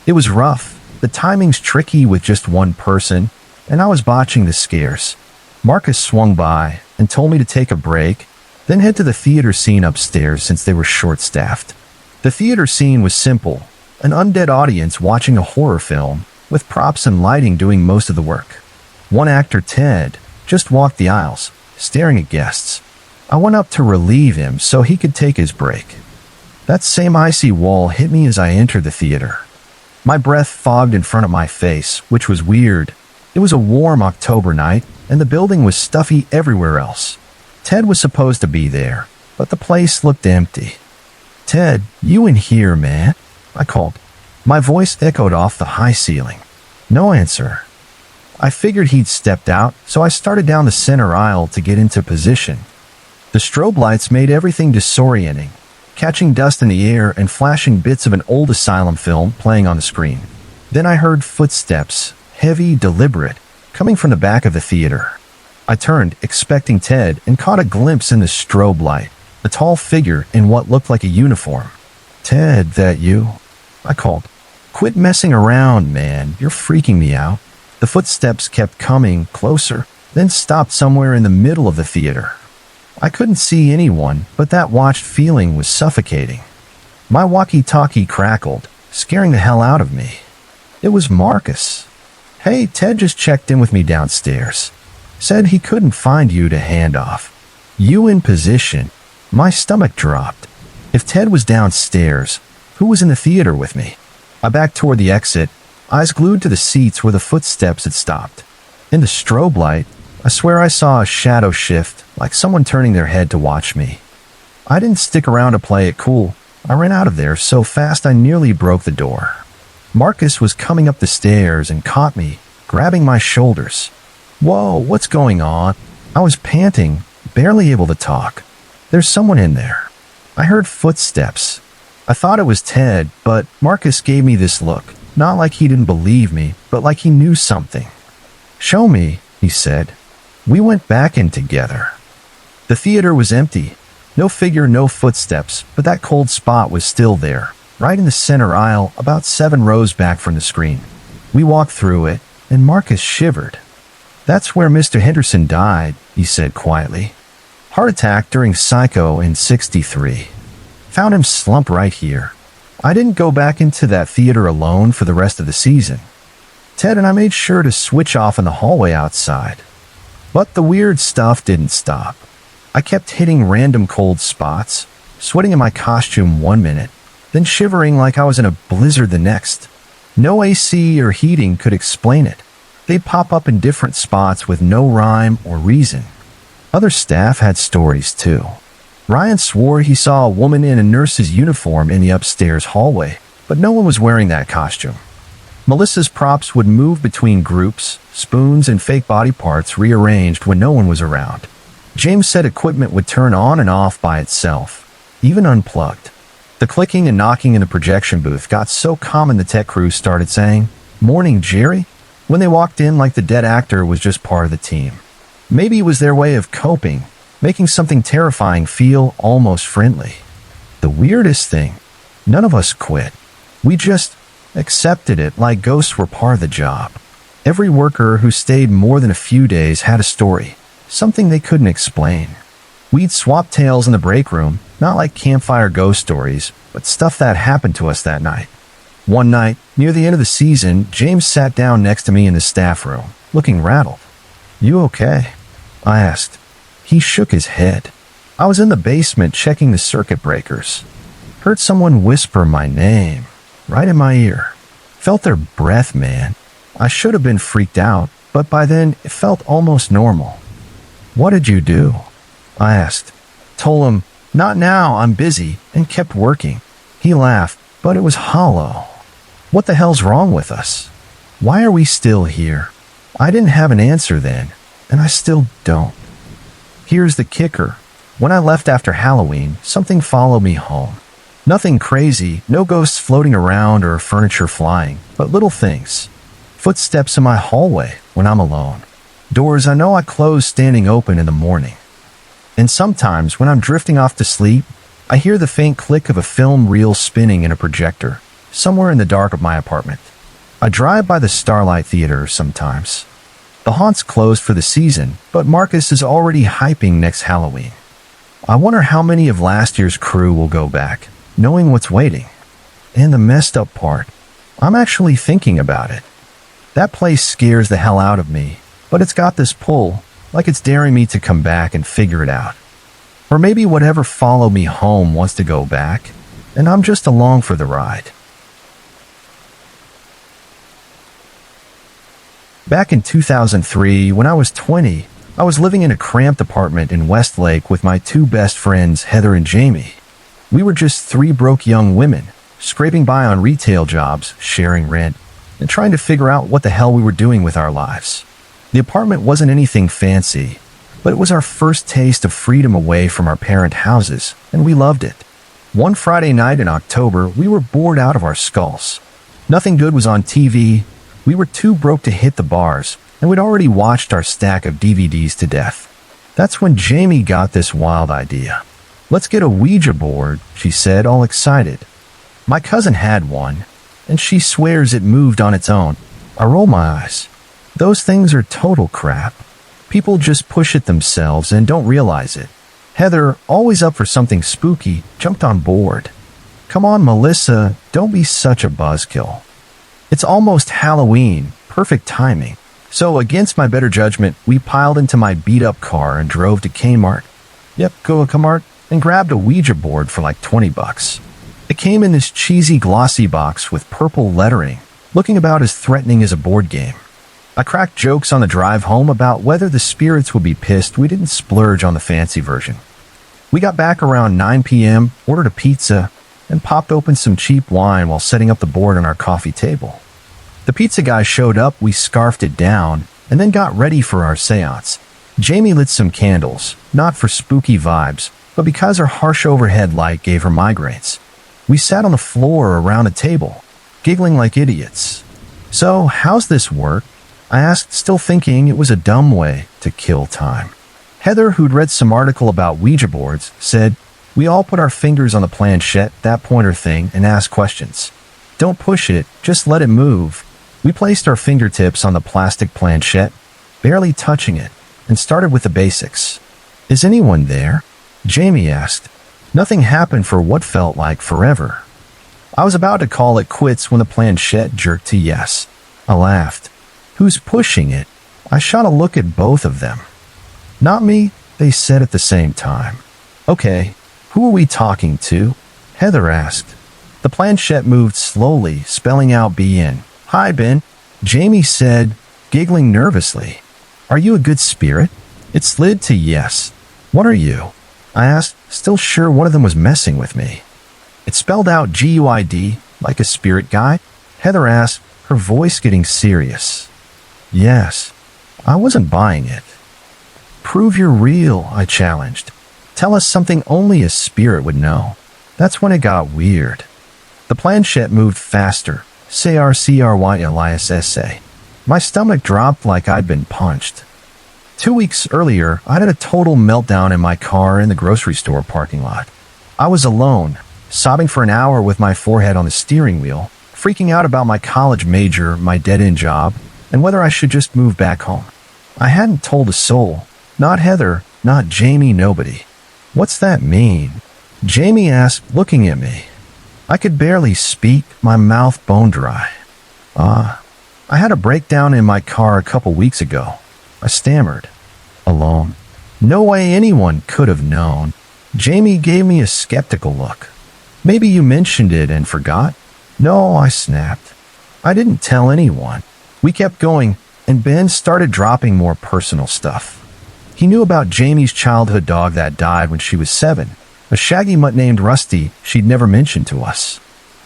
It was rough. The timing's tricky with just one person, and I was botching the scares. Marcus swung by and told me to take a break, then head to the theater scene upstairs since they were short-staffed. The theater scene was simple, an undead audience watching a horror film, with props and lighting doing most of the work. One actor, Ted, just walked the aisles, staring at guests. I went up to relieve him so he could take his break. That same icy wall hit me as I entered the theater. My breath fogged in front of my face, which was weird. It was a warm October night, and the building was stuffy everywhere else. Ted was supposed to be there, but the place looked empty. "Ted, you in here, man?" I called. My voice echoed off the high ceiling. No answer. I figured he'd stepped out, so I started down the center aisle to get into position. The strobe lights made everything disorienting, catching dust in the air and flashing bits of an old asylum film playing on the screen. Then I heard footsteps, heavy, deliberate, coming from the back of the theater. I turned, expecting Ted, and caught a glimpse in the strobe light, a tall figure in what looked like a uniform. "Ted, that you?" I called. Quit messing around, man. You're freaking me out. The footsteps kept coming closer, then stopped somewhere in the middle of the theater. I couldn't see anyone, but that watched feeling was suffocating. My walkie-talkie crackled, scaring the hell out of me. It was Marcus. Hey, Ted just checked in with me downstairs. Said he couldn't find you to hand off. You in position. My stomach dropped. If Ted was downstairs, who was in the theater with me? I backed toward the exit, eyes glued to the seats where the footsteps had stopped. In the strobe light, I swear I saw a shadow shift, like someone turning their head to watch me. I didn't stick around to play it cool. I ran out of there so fast I nearly broke the door. Marcus was coming up the stairs and caught me, grabbing my shoulders. Whoa, what's going on? I was panting, barely able to talk. There's someone in there. I heard footsteps. I thought it was Ted, but Marcus gave me this look, not like he didn't believe me, but like he knew something. Show me, he said. We went back in together. The theater was empty. No figure, no footsteps, but that cold spot was still there, right in the center aisle, about 7 rows back from the screen. We walked through it, and Marcus shivered. That's where Mr. Henderson died, he said quietly. Heart attack during Psycho in '63. Found him slumped right here. I didn't go back into that theater alone for the rest of the season. Ted and I made sure to switch off in the hallway outside. But the weird stuff didn't stop. I kept hitting random cold spots, sweating in my costume 1 minute, then shivering like I was in a blizzard the next. No AC or heating could explain it. They'd pop up in different spots with no rhyme or reason. Other staff had stories too. Ryan swore he saw a woman in a nurse's uniform in the upstairs hallway, but no one was wearing that costume. Melissa's props would move between groups, spoons and fake body parts rearranged when no one was around. James said equipment would turn on and off by itself, even unplugged. The clicking and knocking in the projection booth got so common the tech crew started saying, "Morning, Jerry," when they walked in like the dead actor was just part of the team. Maybe it was their way of coping, making something terrifying feel almost friendly. The weirdest thing, none of us quit. We just accepted it like ghosts were part of the job. Every worker who stayed more than a few days had a story, something they couldn't explain. We'd swap tales in the break room, not like campfire ghost stories, but stuff that happened to us that night. One night, near the end of the season, James sat down next to me in the staff room, looking rattled. "You okay?" I asked. He shook his head. I was in the basement checking the circuit breakers. Heard someone whisper my name, right in my ear. Felt their breath, man. I should have been freaked out, but by then it felt almost normal. "What did you do?" I asked. Told him, "Not now, I'm busy," and kept working. He laughed, but it was hollow. What the hell's wrong with us? Why are we still here? I didn't have an answer then, and I still don't. Here's the kicker. When I left after Halloween, something followed me home. Nothing crazy, no ghosts floating around or furniture flying, but little things. Footsteps in my hallway when I'm alone. Doors I know I close standing open in the morning. And sometimes when I'm drifting off to sleep, I hear the faint click of a film reel spinning in a projector, somewhere in the dark of my apartment. I drive by the Starlight Theater sometimes. The haunt's closed for the season, but Marcus is already hyping next Halloween. I wonder how many of last year's crew will go back, knowing what's waiting. And the messed up part, I'm actually thinking about it. That place scares the hell out of me, but it's got this pull, like it's daring me to come back and figure it out. Or maybe whatever followed me home wants to go back, and I'm just along for the ride. Back in 2003, when I was 20, I was living in a cramped apartment in Westlake with my 2 best friends, Heather and Jamie. We were just 3 broke young women, scraping by on retail jobs, sharing rent, and trying to figure out what the hell we were doing with our lives. The apartment wasn't anything fancy, but it was our first taste of freedom away from our parent houses, and we loved it. One Friday night in October, we were bored out of our skulls. Nothing good was on TV. We were too broke to hit the bars, and we'd already watched our stack of DVDs to death. That's when Jamie got this wild idea. "Let's get a Ouija board," she said, all excited. My cousin had one. and she swears it moved on its own. I roll my eyes. Those things are total crap. People just push it themselves and don't realize it. Heather, always up for something spooky, jumped on board. Come on, Melissa, don't be such a buzzkill. It's almost Halloween, perfect timing. So, against my better judgment, we piled into my beat-up car and drove to Kmart. Yep, go to Kmart, and grabbed a Ouija board for like $20. It came in this cheesy glossy box with purple lettering, looking about as threatening as a board game. I cracked jokes on the drive home about whether the spirits would be pissed we didn't splurge on the fancy version. We got back around 9 p.m., ordered a pizza, and popped open some cheap wine while setting up the board on our coffee table. The pizza guy showed up, we scarfed it down, and then got ready for our seance. Jamie lit some candles, not for spooky vibes, but because her harsh overhead light gave her migraines. We sat on the floor around a table, giggling like idiots. So, how's this work? I asked, still thinking it was a dumb way to kill time. Heather, who'd read some article about Ouija boards, said, we all put our fingers on the planchette, that pointer thing, and ask questions. Don't push it, just let it move. We placed our fingertips on the plastic planchette, barely touching it, and started with the basics. Is anyone there? Jamie asked. Nothing happened for what felt like forever. I was about to call it quits when the planchette jerked to yes. I laughed. Who's pushing it? I shot a look at both of them. Not me, they said at the same time. Okay, who are we talking to? Heather asked. The planchette moved slowly, spelling out BN. Hi, Ben. Jamie said, giggling nervously. Are you a good spirit? It slid to yes. What are you? I asked, still sure one of them was messing with me. It spelled out GUID, like a spirit guide. Heather asked, her voice getting serious. Yes, I wasn't buying it. Prove you're real, I challenged. Tell us something only a spirit would know. That's when it got weird. The planchette moved faster. SCARIEST. My stomach dropped like I'd been punched. 2 weeks earlier, I'd had a total meltdown in my car in the grocery store parking lot. I was alone, sobbing for an hour with my forehead on the steering wheel, freaking out about my college major, my dead-end job, and whether I should just move back home. I hadn't told a soul. Not Heather, not Jamie, nobody. What's that mean? Jamie asked, looking at me. I could barely speak, my mouth bone dry. I had a breakdown in my car a couple weeks ago. I stammered. Alone. No way anyone could have known. Jamie gave me a skeptical look. Maybe you mentioned it and forgot? No, I snapped. I didn't tell anyone. We kept going, and Ben started dropping more personal stuff. He knew about Jamie's childhood dog that died when she was 7, a shaggy mutt named Rusty she'd never mentioned to us.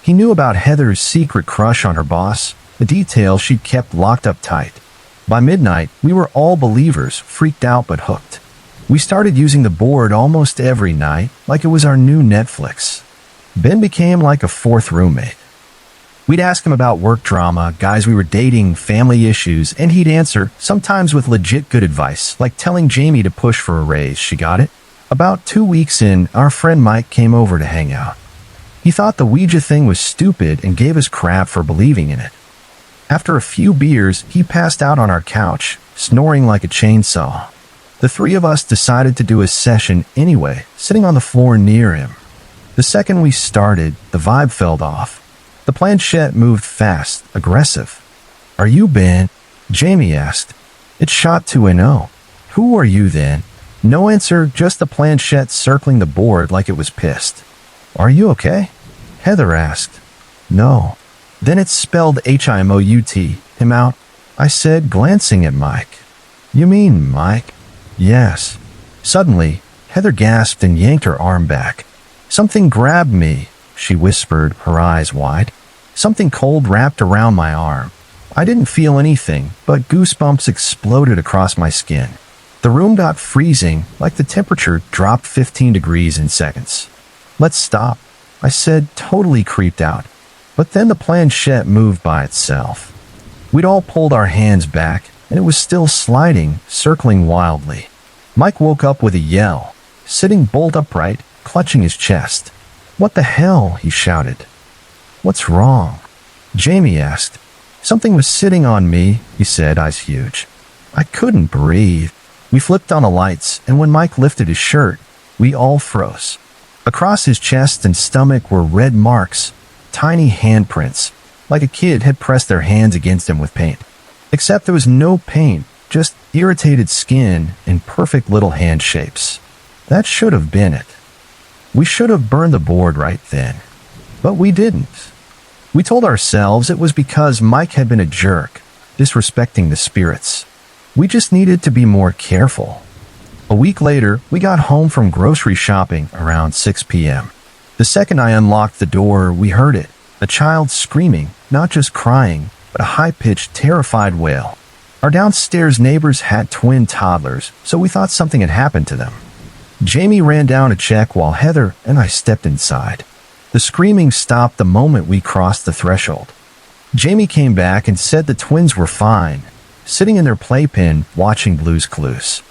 He knew about Heather's secret crush on her boss, a detail she'd kept locked up tight. By midnight, we were all believers, freaked out but hooked. We started using the board almost every night, like it was our new Netflix. Ben became like a fourth roommate. We'd ask him about work drama, guys we were dating, family issues, and he'd answer, sometimes with legit good advice, like telling Jamie to push for a raise. She got it. About 2 weeks in, our friend Mike came over to hang out. He thought the Ouija thing was stupid and gave us crap for believing in it. After a few beers, he passed out on our couch, snoring like a chainsaw. The three of us decided to do a session anyway, sitting on the floor near him. The second we started, the vibe fell off. The planchette moved fast, aggressive. Are you Ben? Jamie asked. It shot to an O. Who are you then? No answer, just the planchette circling the board like it was pissed. Are you okay? Heather asked. No. Then it spelled HIMOUT, him out. I said, glancing at Mike. You mean Mike? Yes. Suddenly, Heather gasped and yanked her arm back. Something grabbed me, she whispered, her eyes wide. Something cold wrapped around my arm. I didn't feel anything, but goosebumps exploded across my skin. The room got freezing, like the temperature dropped 15 degrees in seconds. Let's stop, I said, totally creeped out. But then the planchette moved by itself. We'd all pulled our hands back, and it was still sliding, circling wildly. Mike woke up with a yell, sitting bolt upright, clutching his chest. What the hell? He shouted. What's wrong? Jamie asked. Something was sitting on me, he said, eyes huge. I couldn't breathe. We flipped on the lights, and when Mike lifted his shirt, we all froze. Across his chest and stomach were red marks, tiny handprints, like a kid had pressed their hands against him with paint. Except there was no paint, just irritated skin in perfect little hand shapes. That should have been it. We should have burned the board right then. But we didn't. We told ourselves it was because Mike had been a jerk, disrespecting the spirits. We just needed to be more careful. A week later, we got home from grocery shopping around 6 p.m. The second I unlocked the door, we heard it. A child screaming, not just crying, but a high-pitched, terrified wail. Our downstairs neighbors had twin toddlers, so we thought something had happened to them. Jamie ran down to check while Heather and I stepped inside. The screaming stopped the moment we crossed the threshold. Jamie came back and said the twins were fine, sitting in their playpen watching Blue's Clues.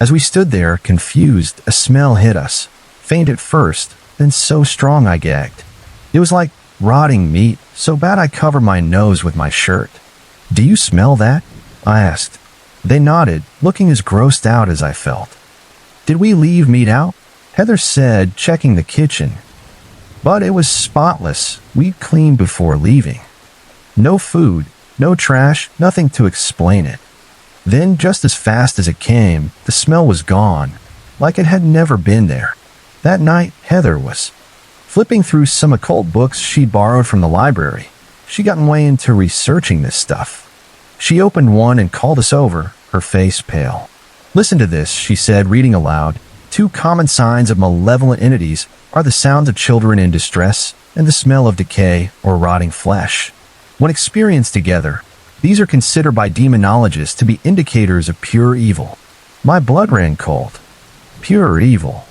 As we stood there, confused, a smell hit us. Faint at first, then so strong I gagged. It was like rotting meat, so bad I covered my nose with my shirt. "Do you smell that?" I asked. They nodded, looking as grossed out as I felt. "Did we leave meat out?" Heather said, checking the kitchen. But it was spotless. We'd cleaned before leaving. No food, no trash, nothing to explain it. Then, just as fast as it came, the smell was gone, like it had never been there. That night, Heather was flipping through some occult books she'd borrowed from the library. She'd gotten way into researching this stuff. She opened one and called us over, her face pale. "Listen to this," she said, reading aloud. "Two common signs of malevolent entities are the sounds of children in distress and the smell of decay or rotting flesh. When experienced together, these are considered by demonologists to be indicators of pure evil." My blood ran cold. Pure evil.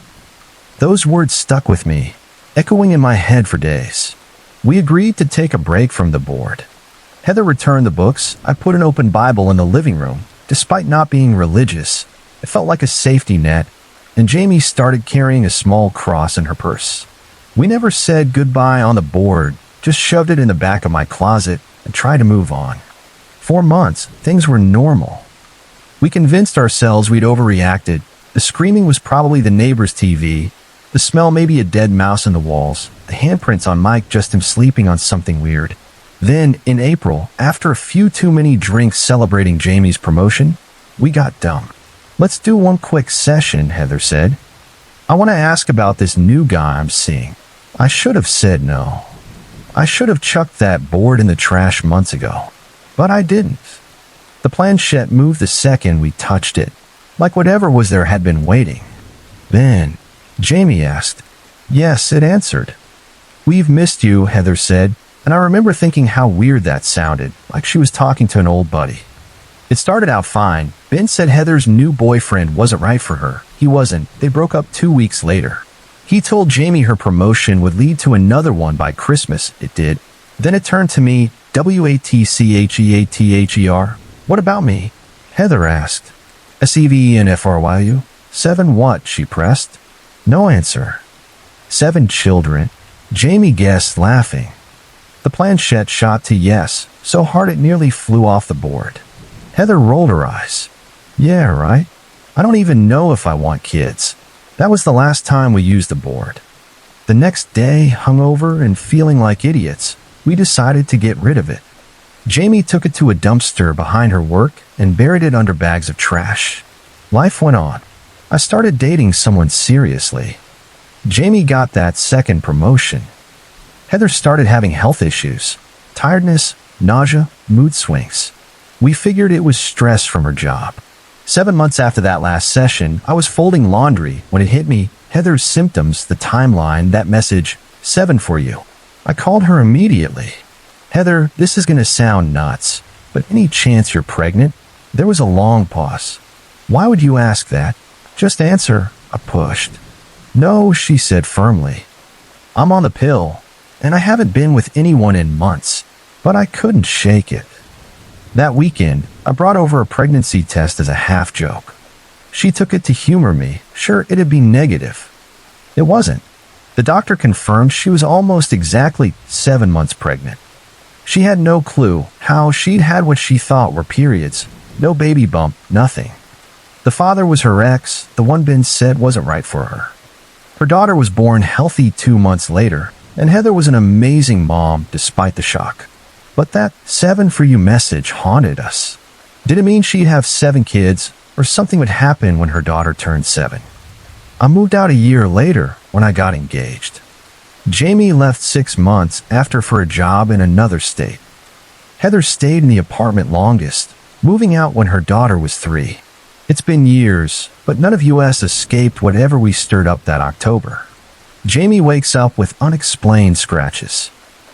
Those words stuck with me, echoing in my head for days. We agreed to take a break from the board. Heather returned the books. I put an open Bible in the living room. Despite not being religious, it felt like a safety net, and Jamie started carrying a small cross in her purse. We never said goodbye on the board, just shoved it in the back of my closet and tried to move on. For months, things were normal. We convinced ourselves we'd overreacted. The screaming was probably the neighbor's TV, the smell maybe a dead mouse in the walls, the handprints on Mike just him sleeping on something weird. Then, in April, after a few too many drinks celebrating Jamie's promotion, we got dumb. "Let's do one quick session," Heather said. "I want to ask about this new guy I'm seeing." I should have said no. I should have chucked that board in the trash months ago. But I didn't. The planchette moved the second we touched it, like whatever was there had been waiting. "Ben," Jamie asked. "Yes," it answered. "We've missed you," Heather said, and I remember thinking how weird that sounded, like she was talking to an old buddy. It started out fine. Ben said Heather's new boyfriend wasn't right for her. He wasn't. They broke up 2 weeks later. He told Jamie her promotion would lead to another one by Christmas. It did. Then it turned to me, WATCHEATHER. "What about me?" Heather asked. SEVENFRYU? 7 what? She pressed. No answer. 7 children. Jamie guessed, laughing. The planchette shot to yes, so hard it nearly flew off the board. Heather rolled her eyes. "Yeah, right. I don't even know if I want kids." That was the last time we used the board. The next day, hungover and feeling like idiots, we decided to get rid of it. Jamie took it to a dumpster behind her work and buried it under bags of trash. Life went on. I started dating someone seriously. Jamie got that second promotion. Heather started having health issues, tiredness, nausea, mood swings. We figured it was stress from her job. 7 months after that last session, I was folding laundry when it hit me, Heather's symptoms, the timeline, that message, 7 for you. I called her immediately. "Heather, this is going to sound nuts, but any chance you're pregnant?" There was a long pause. "Why would you ask that? Just answer," I pushed. "No," she said firmly. "I'm on the pill, and I haven't been with anyone in months," but I couldn't shake it. That weekend, I brought over a pregnancy test as a half-joke. She took it to humor me, sure it'd be negative. It wasn't. The doctor confirmed she was almost exactly 7 months pregnant. She had no clue how she'd had what she thought were periods. No baby bump, nothing. The father was her ex, the one Ben said wasn't right for her. Her daughter was born healthy 2 months later, and Heather was an amazing mom despite the shock. But that 7 for you message haunted us. Did it mean she'd have 7 kids, or something would happen when her daughter turned 7? I moved out a year later when I got engaged. Jamie left 6 months after for a job in another state. Heather stayed in the apartment longest, moving out when her daughter was 3. It's been years, but none of us escaped whatever we stirred up that October. Jamie wakes up with unexplained scratches.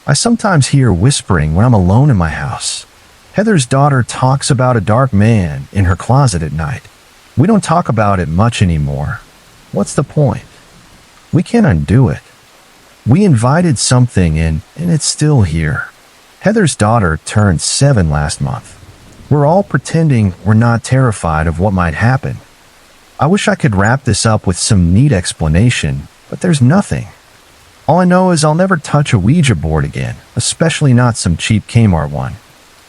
I sometimes hear whispering when I'm alone in my house. Heather's daughter talks about a dark man in her closet at night. We don't talk about it much anymore. What's the point? We can't undo it. We invited something in, and it's still here. Heather's daughter turned 7 last month. We're all pretending we're not terrified of what might happen. I wish I could wrap this up with some neat explanation, but there's nothing. All I know is I'll never touch a Ouija board again, especially not some cheap Kmart one.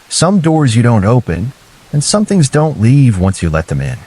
Some doors you don't open, and some things don't leave once you let them in.